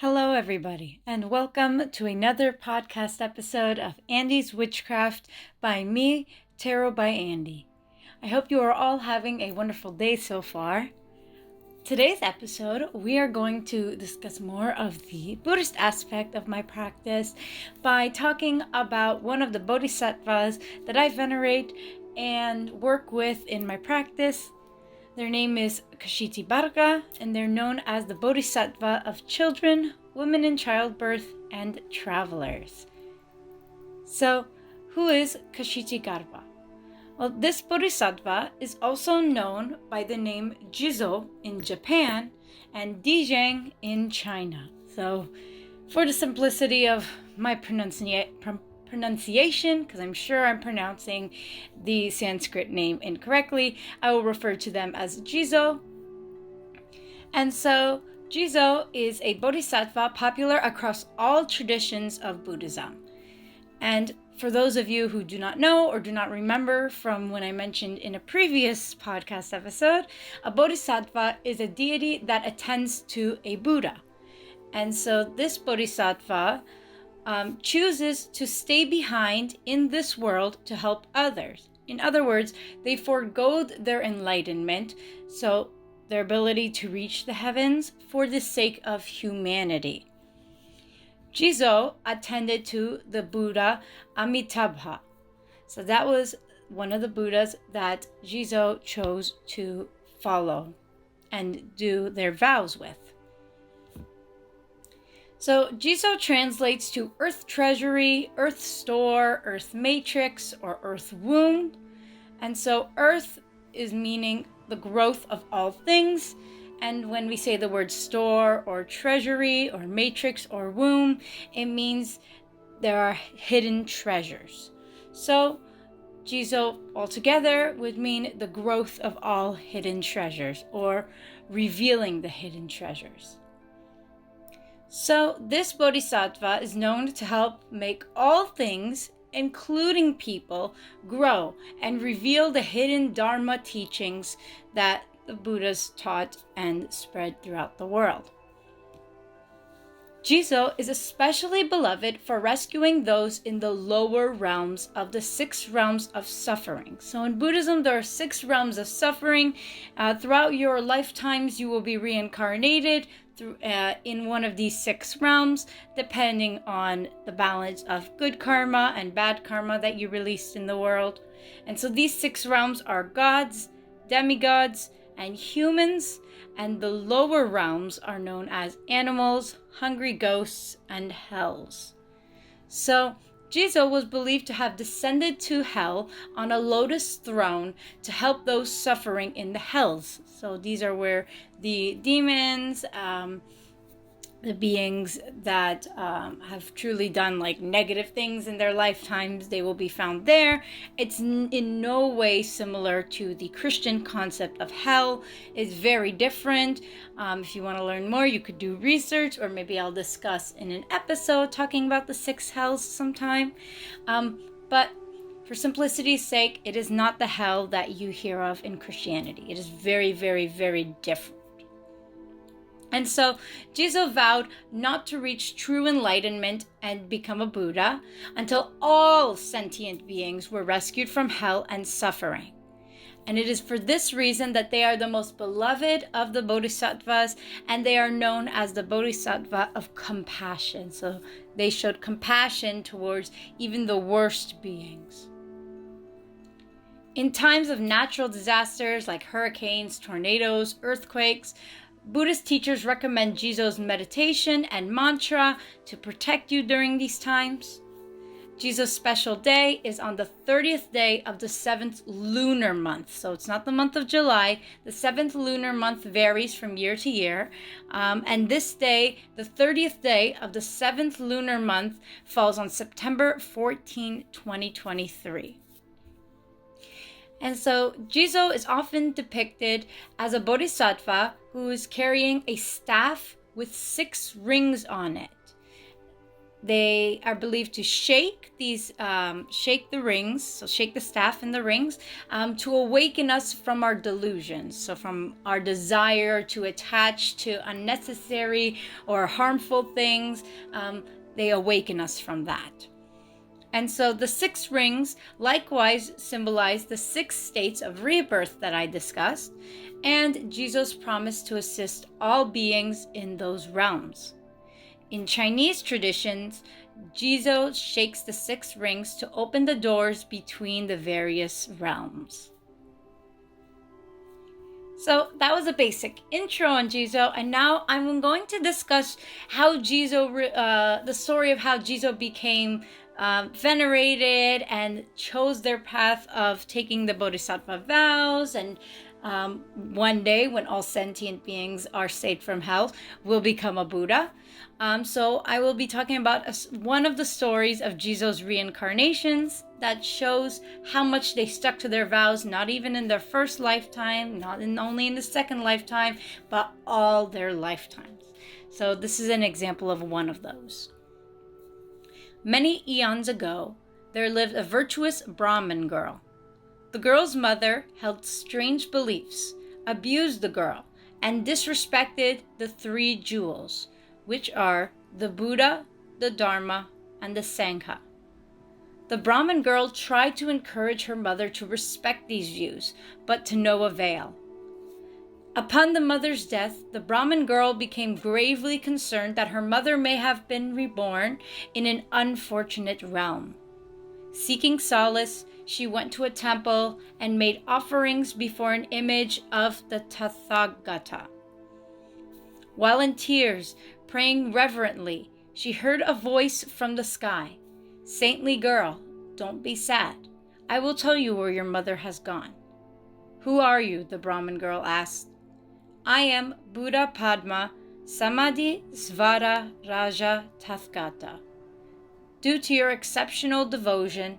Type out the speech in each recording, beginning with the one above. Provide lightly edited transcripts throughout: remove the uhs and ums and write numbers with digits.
Hello, everybody, and welcome to another podcast episode of Andy's Witchcraft by me, Tarot by Andy. I hope you are all having a wonderful day so far. Today's episode, we are going to discuss more of the Buddhist aspect of my practice by talking about one of the Bodhisattvas that I venerate and work with in my practice. Their name is Itigarbha, and they're known as the Bodhisattva of children, women in childbirth, and travelers. So, who is Itigarbha? Well, this Bodhisattva is also known by the name Jizo in Japan and Dijang in China. So, for the simplicity of my pronunciation, because I'm sure I'm pronouncing the Sanskrit name incorrectly, I will refer to them as Jizo. And so Jizo is a bodhisattva popular across all traditions of Buddhism. And for those of you who do not know or do not remember from when I mentioned in a previous podcast episode, a bodhisattva is a deity that attends to a Buddha. And so this bodhisattva chooses to stay behind in this world to help others. In other words, they forego their enlightenment, so their ability to reach the heavens, for the sake of humanity. Jizo attended to the Buddha Amitabha. So that was one of the Buddhas that Jizo chose to follow and do their vows with. So Jizo translates to earth treasury, earth store, earth matrix, or earth womb. And so earth is meaning the growth of all things. And when we say the word store or treasury or matrix or womb, it means there are hidden treasures. So Jizo altogether would mean the growth of all hidden treasures or revealing the hidden treasures. So this bodhisattva is known to help make all things, including people, grow and reveal the hidden Dharma teachings that the Buddhas taught and spread throughout the world. Jizo is especially beloved for rescuing those in the lower realms of the 6 realms of suffering. So in Buddhism, there are 6 realms of suffering. Throughout your lifetimes, you will be reincarnated in one of these 6 realms, depending on the balance of good karma and bad karma that you released in the world. And so these 6 realms are gods, demigods, and humans, and the lower realms are known as animals, hungry ghosts, and hells. So Jizo was believed to have descended to hell on a lotus throne to help those suffering in the hells. So these are where the demons, the beings that have truly done like negative things in their lifetimes, they will be found there. It's in no way similar to the Christian concept of hell. It's very different. If you want to learn more, you could do research, or maybe I'll discuss in an episode talking about the 6 hells sometime. But for simplicity's sake, it is not the hell that you hear of in Christianity. It is very, very, very different. And so Jizo vowed not to reach true enlightenment and become a Buddha until all sentient beings were rescued from hell and suffering. And it is for this reason that they are the most beloved of the Bodhisattvas, and they are known as the Bodhisattva of compassion. So they showed compassion towards even the worst beings. In times of natural disasters like hurricanes, tornadoes, earthquakes, Buddhist teachers recommend Jizo's meditation and mantra to protect you during these times. Jizo's special day is on the 30th day of the 7th lunar month. So it's not the month of July. The 7th lunar month varies from year to year. And this day, the 30th day of the 7th lunar month, falls on September 14, 2023. And so Jizo is often depicted as a bodhisattva who is carrying a staff with 6 rings on it. They are believed to shake the rings, so shake the staff in the rings, to awaken us from our delusions. So from our desire to attach to unnecessary or harmful things, they awaken us from that. And so the 6 rings likewise symbolize the 6 states of rebirth that I discussed, and Jizo's promise to assist all beings in those realms. In Chinese traditions, Jizo shakes the 6 rings to open the doors between the various realms. So that was a basic intro on Jizo, and now I'm going to discuss how the story of how Jizo became venerated and chose their path of taking the Bodhisattva vows, and one day when all sentient beings are saved from hell will become a Buddha. So I will be talking about one of the stories of Jizo's reincarnations that shows how much they stuck to their vows, not even in their first lifetime, only in the second lifetime, but all their lifetimes. So this is an example of one of those. Many eons ago, there lived a virtuous Brahmin girl. The girl's mother held strange beliefs, abused the girl, and disrespected the 3 jewels, which are the Buddha, the Dharma, and the Sangha. The Brahmin girl tried to encourage her mother to respect these views, but to no avail. Upon the mother's death, the Brahmin girl became gravely concerned that her mother may have been reborn in an unfortunate realm. Seeking solace, she went to a temple and made offerings before an image of the Tathagata. While in tears, praying reverently, she heard a voice from the sky. "Saintly girl, don't be sad. I will tell you where your mother has gone." "Who are you?" the Brahmin girl asked. "I am Buddha Padma Samadhi Svara Raja Tathgata. Due to your exceptional devotion,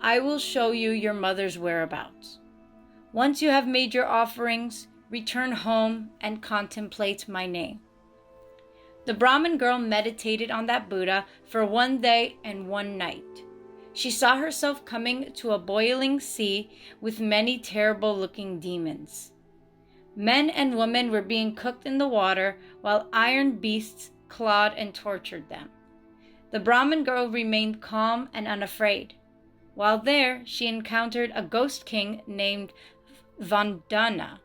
I will show you your mother's whereabouts. Once you have made your offerings, return home and contemplate my name." The Brahmin girl meditated on that Buddha for 1 day and 1 night. She saw herself coming to a boiling sea with many terrible-looking demons. Men and women were being cooked in the water while iron beasts clawed and tortured them. The Brahmin girl remained calm and unafraid. While there, she encountered a ghost king named Vandana,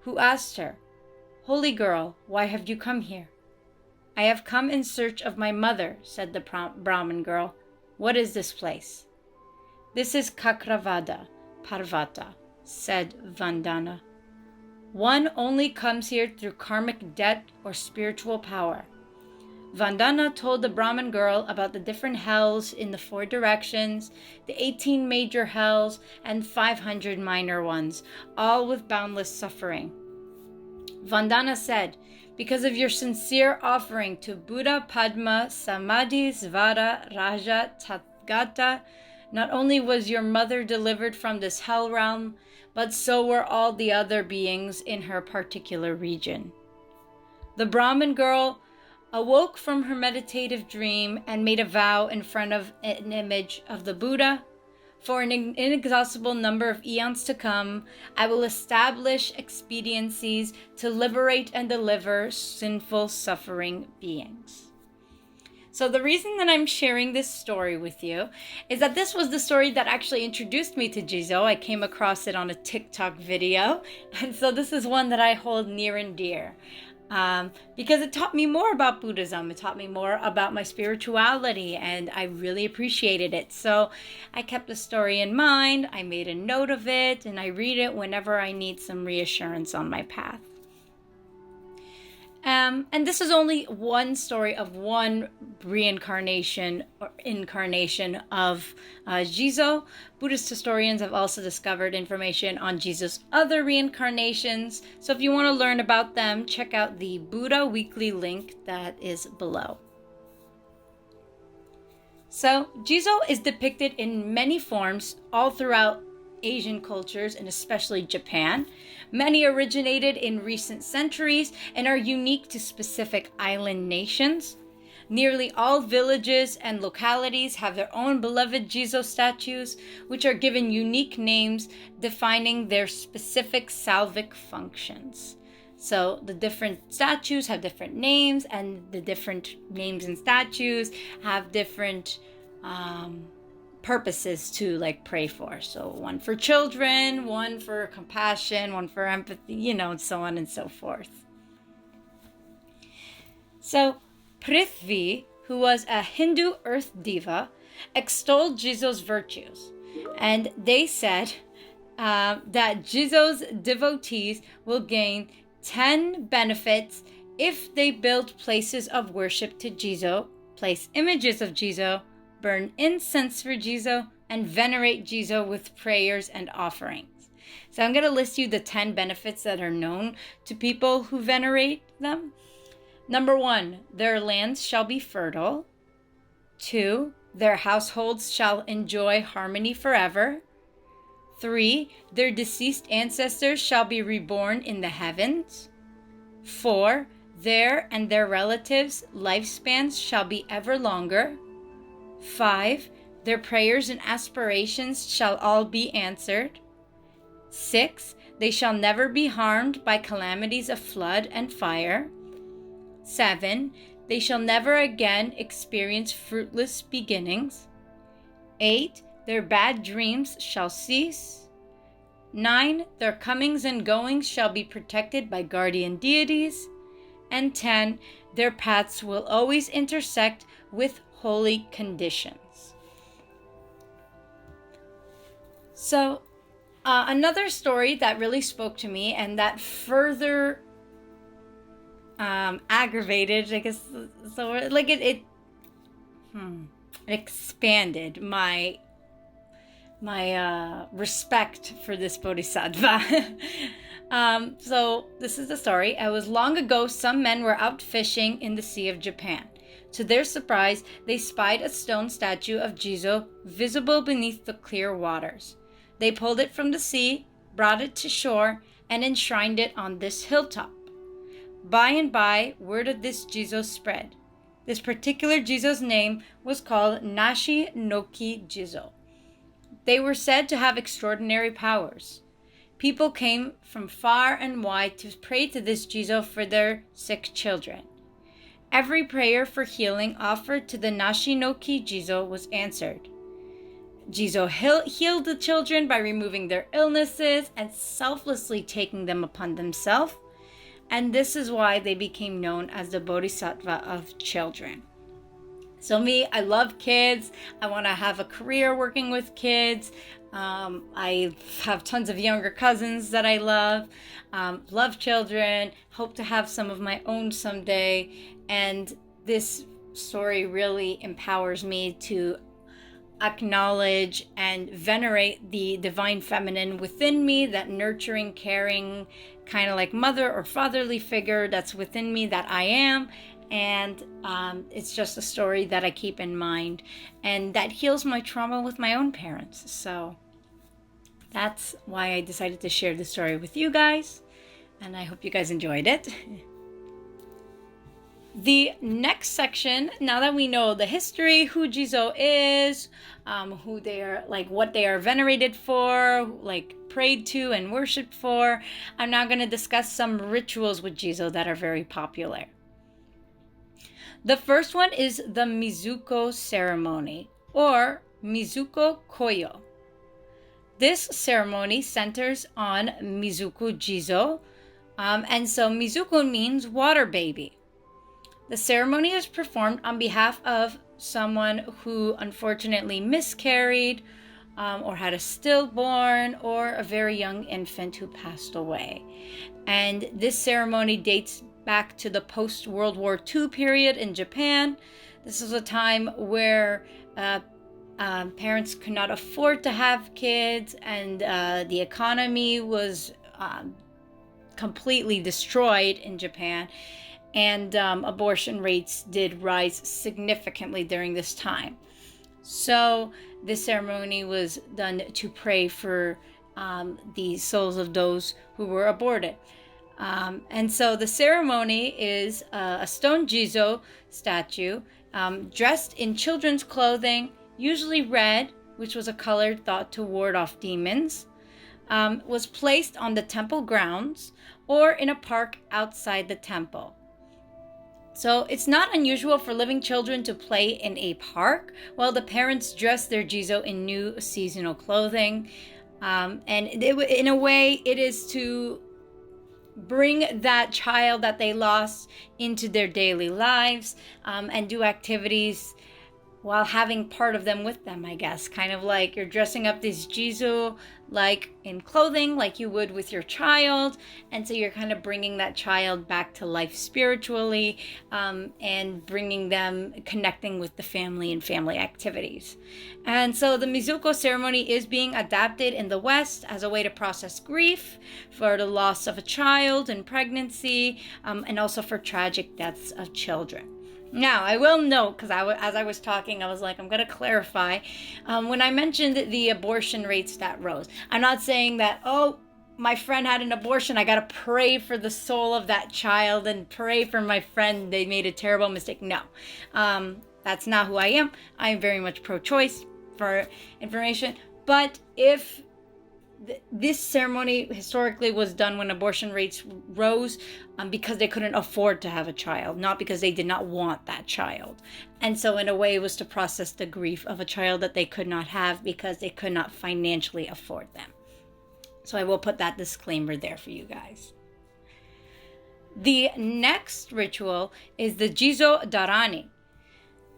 who asked her, "Holy girl, why have you come here?" "I have come in search of my mother," said the Brahmin girl. "What is this place?" "This is Kakravada Parvata," said Vandana. "One only comes here through karmic debt or spiritual power." Vandana told the Brahmin girl about the different hells in the 4 directions, the 18 major hells, and 500 minor ones, all with boundless suffering. Vandana said, "Because of your sincere offering to Buddha Padma Samadhi Svara Raja Tathgata, not only was your mother delivered from this hell realm, but so were all the other beings in her particular region." The Brahmin girl awoke from her meditative dream and made a vow in front of an image of the Buddha. "For an inexhaustible number of eons to come, I will establish expediencies to liberate and deliver sinful, suffering beings." So the reason that I'm sharing this story with you is that this was the story that actually introduced me to Jizo. I came across it on a TikTok video, and so this is one that I hold near and dear. Because it taught me more about Buddhism. It taught me more about my spirituality, and I really appreciated it. So I kept the story in mind, I made a note of it, and I read it whenever I need some reassurance on my path. And this is only one story of one reincarnation or incarnation of Jizo. Buddhist historians have also discovered information on Jizo's other reincarnations. So if you want to learn about them, check out the Buddha Weekly link that is below. So Jizo is depicted in many forms all throughout Asian cultures, and especially Japan. Many originated in recent centuries and are unique to specific island nations. Nearly all villages and localities have their own beloved Jizo statues, which are given unique names defining their specific salvic functions. So the different statues have different names, and the different names and statues have different purposes to like pray for. So one for children, one for compassion, one for empathy, and so on and so forth. So Prithvi, who was a Hindu earth diva, extolled Jizo's virtues. And they said that Jizo's devotees will gain 10 benefits if they build places of worship to Jizo, place images of Jizo, burn incense for Jizo, and venerate Jizo with prayers and offerings. So I'm going to list you the 10 benefits that are known to people who venerate them. Number 1, their lands shall be fertile. 2, their households shall enjoy harmony forever. 3, their deceased ancestors shall be reborn in the heavens. 4, their and their relatives' lifespans shall be ever longer. 5, their prayers and aspirations shall all be answered. 6, they shall never be harmed by calamities of flood and fire. 7, they shall never again experience fruitless beginnings. 8, their bad dreams shall cease. 9, their comings and goings shall be protected by guardian deities. And 10, their paths will always intersect with holy conditions. So, another story that really spoke to me and that further aggravated, I guess, so like it expanded my respect for this Bodhisattva. So this is the story. It was long ago, some men were out fishing in the Sea of Japan. To their surprise, they spied a stone statue of Jizo visible beneath the clear waters. They pulled it from the sea, brought it to shore, and enshrined it on this hilltop. By and by, word of this Jizo spread. This particular Jizo's name was called Nashi Noki Jizo. They were said to have extraordinary powers. People came from far and wide to pray to this Jizo for their sick children. Every prayer for healing offered to the Nashi Noki Jizo was answered. Jizo healed the children by removing their illnesses and selflessly taking them upon themselves. And this is why they became known as the Bodhisattva of children. So me, I love kids. I want to have a career working with kids. I have tons of younger cousins that I love children, hope to have some of my own someday. And this story really empowers me to acknowledge and venerate the divine feminine within me, that nurturing, caring, kind of like mother or fatherly figure that's within me that I am. And it's just a story that I keep in mind and that heals my trauma with my own parents. So that's why I decided to share this story with you guys. And I hope you guys enjoyed it. The next section, now that we know the history, who Jizo is, who they are, like what they are venerated for, like prayed to and worshipped for, I'm now going to discuss some rituals with Jizo that are very popular. The first one is the Mizuko ceremony, or Mizuko Koyo. This ceremony centers on Mizuko Jizo, and so Mizuko means water baby. The ceremony is performed on behalf of someone who unfortunately miscarried, or had a stillborn, or a very young infant who passed away. And this ceremony dates back to the post-World War II period in Japan. This was a time where parents could not afford to have kids, and the economy was completely destroyed in Japan. And abortion rates did rise significantly during this time. So this ceremony was done to pray for the souls of those who were aborted. And so the ceremony is a stone Jizo statue dressed in children's clothing, usually red, which was a color thought to ward off demons, was placed on the temple grounds or in a park outside the temple. So it's not unusual for living children to play in a park while the parents dress their Jizo in new seasonal clothing. In a way, it is to bring that child that they lost into their daily lives and do activities while having part of them with them, I guess. Kind of like you're dressing up this Jizo like in clothing like you would with your child. And so you're kind of bringing that child back to life spiritually and bringing them, connecting with the family and family activities. And so the Mizuko ceremony is being adapted in the West as a way to process grief for the loss of a child in pregnancy and also for tragic deaths of children. Now, I will note, because as I was talking, I was like, I'm going to clarify. When I mentioned the abortion rates that rose, I'm not saying that, oh, my friend had an abortion, I got to pray for the soul of that child and pray for my friend, they made a terrible mistake. No, that's not who I am. I am very much pro-choice for information. But if this ceremony historically was done when abortion rates rose because they couldn't afford to have a child, not because they did not want that child. And so in a way it was to process the grief of a child that they could not have because they could not financially afford them. So I will put that disclaimer there for you guys. The next ritual is the Jizo Darani.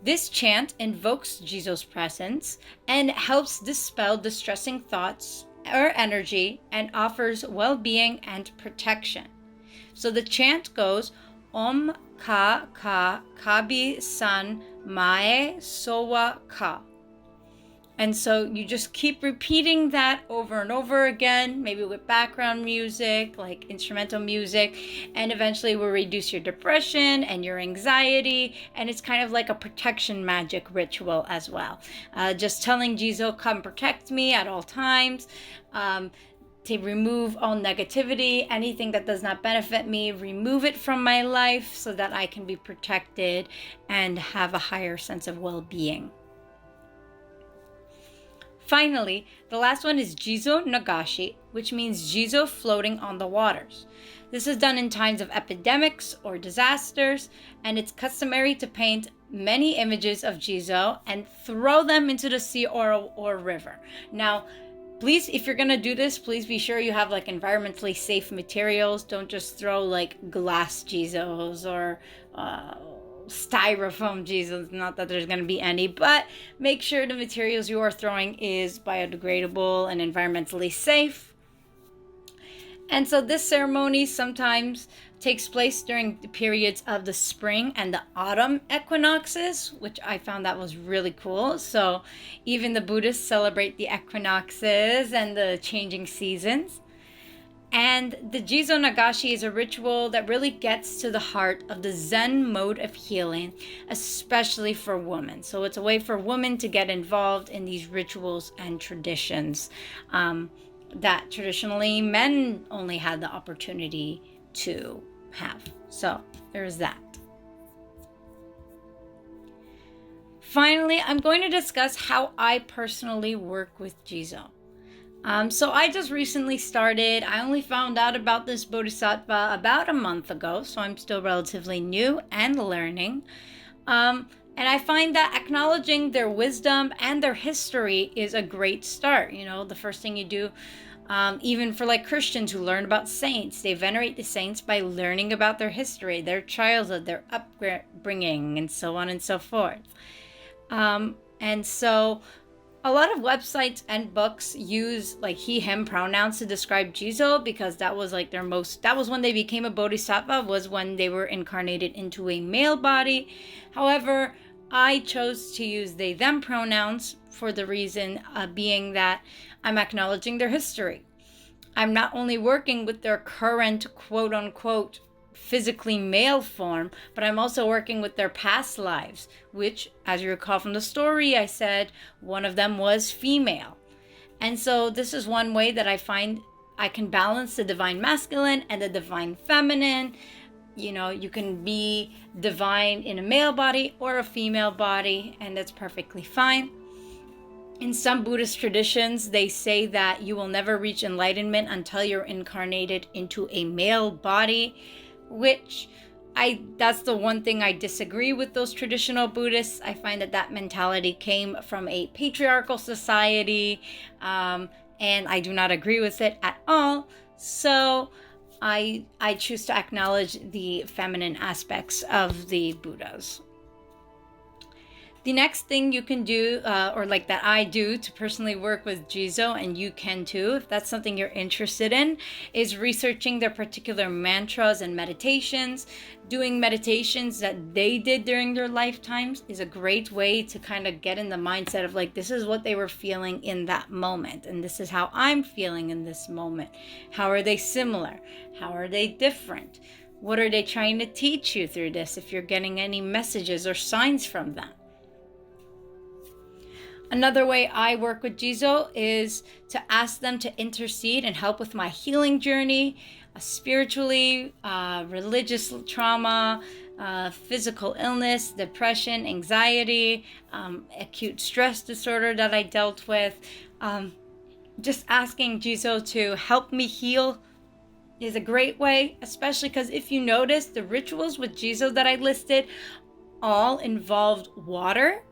This chant invokes Jizo's presence and helps dispel distressing thoughts or energy and offers well-being and protection. So the chant goes Om Ka Ka Kabi San Mae Sowa Ka. And so you just keep repeating that over and over again, maybe with background music, like instrumental music, and eventually will reduce your depression and your anxiety. And it's kind of like a protection magic ritual as well. Just telling Jizo, come protect me at all times, to remove all negativity, anything that does not benefit me, remove it from my life so that I can be protected and have a higher sense of well-being. Finally, the last one is Jizo Nagashi, which means Jizo floating on the waters. This is done in times of epidemics or disasters, and it's customary to paint many images of Jizo and throw them into the sea or river. Now, please, if you're going to do this, please be sure you have like environmentally safe materials. Don't just throw like glass Jizos or styrofoam Jizos, not that there's going to be any, but make sure the materials you are throwing is biodegradable and environmentally safe. And so this ceremony sometimes takes place during the periods of the spring and the autumn equinoxes, which I found that was really cool. So even the Buddhists celebrate the equinoxes and the changing seasons. And the Jizo Nagashi is a ritual that really gets to the heart of the Zen mode of healing, especially for women. So it's a way for women to get involved in these rituals and traditions that traditionally men only had the opportunity to have. So there's that. Finally, I'm going to discuss how I personally work with Jizo. So I just recently started. I only found out about this Bodhisattva about a month ago, so I'm still relatively new and learning. And I find that acknowledging their wisdom and their history is a great start. You know, the first thing you do, even for like Christians who learn about saints, they venerate the saints by learning about their history, their childhood, their upbringing, and so on and so forth. And so a lot of websites and books use like he, him pronouns to describe Jizo because that was like that was when they became a bodhisattva, was when they were incarnated into a male body. However, I chose to use they, them pronouns for the reason being that I'm acknowledging their history. I'm not only working with their current quote unquote physically male form, but I'm also working with their past lives, which, as you recall from the story, I said one of them was female. And so this is one way that I find I can balance the divine masculine and the divine feminine. You know, you can be divine in a male body or a female body, and that's perfectly fine. In some Buddhist traditions, they say that you will never reach enlightenment until you're incarnated into a male body, which that's the one thing I disagree with those traditional Buddhists. I find that mentality came from a patriarchal society, and I do not agree with it at all. So I choose to acknowledge the feminine aspects of the Buddhas. The next thing you can do, or like that I do to personally work with Jizo, and you can too, if that's something you're interested in, is researching their particular mantras and meditations. Doing meditations that they did during their lifetimes is a great way to kind of get in the mindset of like, this is what they were feeling in that moment, and this is how I'm feeling in this moment. How are they similar? How are they different? What are they trying to teach you through this, if you're getting any messages or signs from them? Another way I work with Jizo is to ask them to intercede and help with my healing journey, spiritually, religious trauma, physical illness, depression, anxiety, acute stress disorder that I dealt with. Just asking Jizo to help me heal is a great way, especially because if you notice, the rituals with Jizo that I listed all involved water.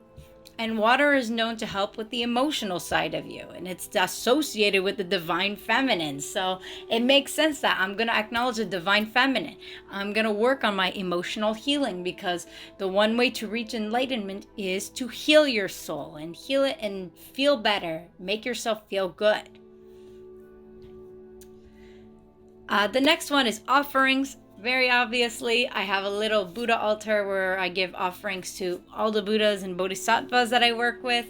And water is known to help with the emotional side of you, and it's associated with the divine feminine. So it makes sense that I'm going to acknowledge the divine feminine. I'm going to work on my emotional healing, because the one way to reach enlightenment is to heal your soul and heal it and feel better, make yourself feel good. The next one is offerings. Very obviously, I have a little Buddha altar where I give offerings to all the Buddhas and Bodhisattvas that I work with.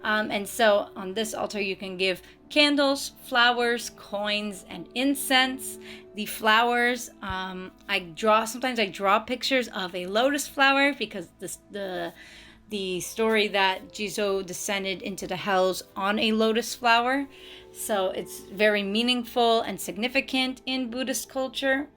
And so on this altar, you can give candles, flowers, coins, and incense. The flowers, sometimes I draw pictures of a lotus flower, because the story that Jizo descended into the hells on a lotus flower. So it's very meaningful and significant in Buddhist culture.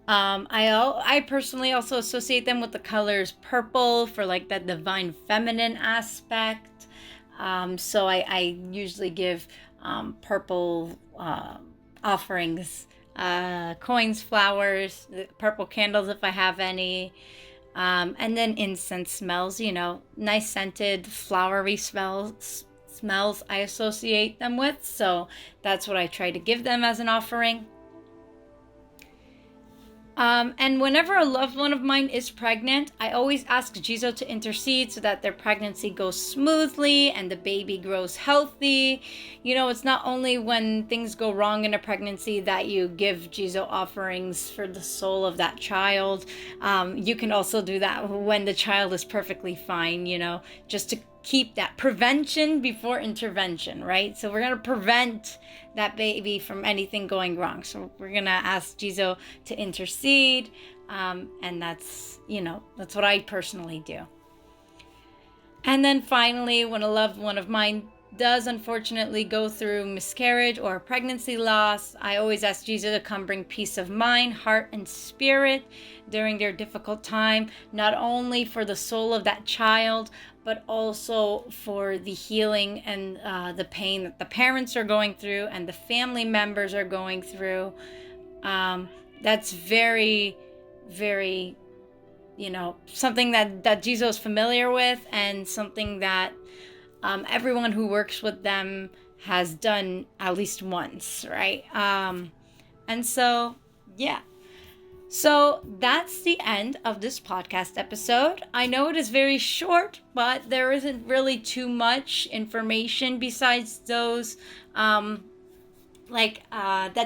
I personally also associate them with the colors purple for like that divine feminine aspect. So I usually give purple offerings, coins, flowers, purple candles if I have any, and then incense smells, nice scented flowery smells I associate them with. So that's what I try to give them as an offering. And whenever a loved one of mine is pregnant, I always ask Jizo to intercede so that their pregnancy goes smoothly and the baby grows healthy. It's not only when things go wrong in a pregnancy that you give Jizo offerings for the soul of that child. You can also do that when the child is perfectly fine, just to keep that prevention before intervention, right? So we're going to prevent that baby from anything going wrong. So we're going to ask Jizo to intercede. And that's what I personally do. And then finally, when a loved one of mine does unfortunately go through miscarriage or pregnancy loss, I always ask Jizo to come bring peace of mind, heart, and spirit during their difficult time, not only for the soul of that child, but also for the healing and the pain that the parents are going through and the family members are going through. That's very, very, something that Jizo is familiar with, and something that everyone who works with them has done at least once, right? And so, yeah. So that's the end of this podcast episode. I know it is very short, but there isn't really too much information besides those, that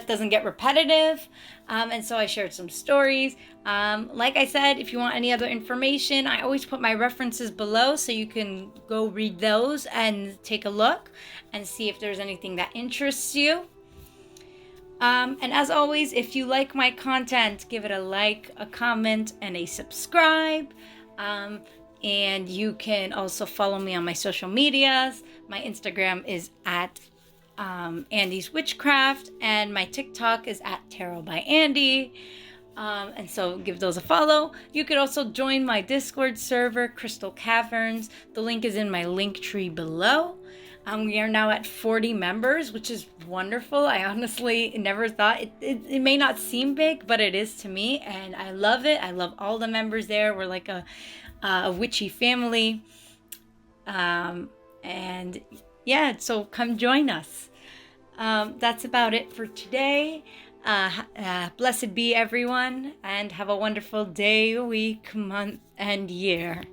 doesn't get repetitive. And so I shared some stories. Like I said, if you want any other information, I always put my references below so you can go read those and take a look and see if there's anything that interests you. And as always, if you like my content, give it a like, a comment, and a subscribe. And you can also follow me on my social medias. My Instagram is at Andy's Witchcraft, and my TikTok is at Tarot by Andy. And so give those a follow. You could also join my Discord server, Crystal Caverns. The link is in my link tree below. We are now at 40 members, which is wonderful. I honestly never thought it may not seem big, but it is to me, and I love it. I love all the members there. We're like a witchy family. And yeah, so come join us. That's about it for today. Blessed be everyone, and have a wonderful day, week, month, and year.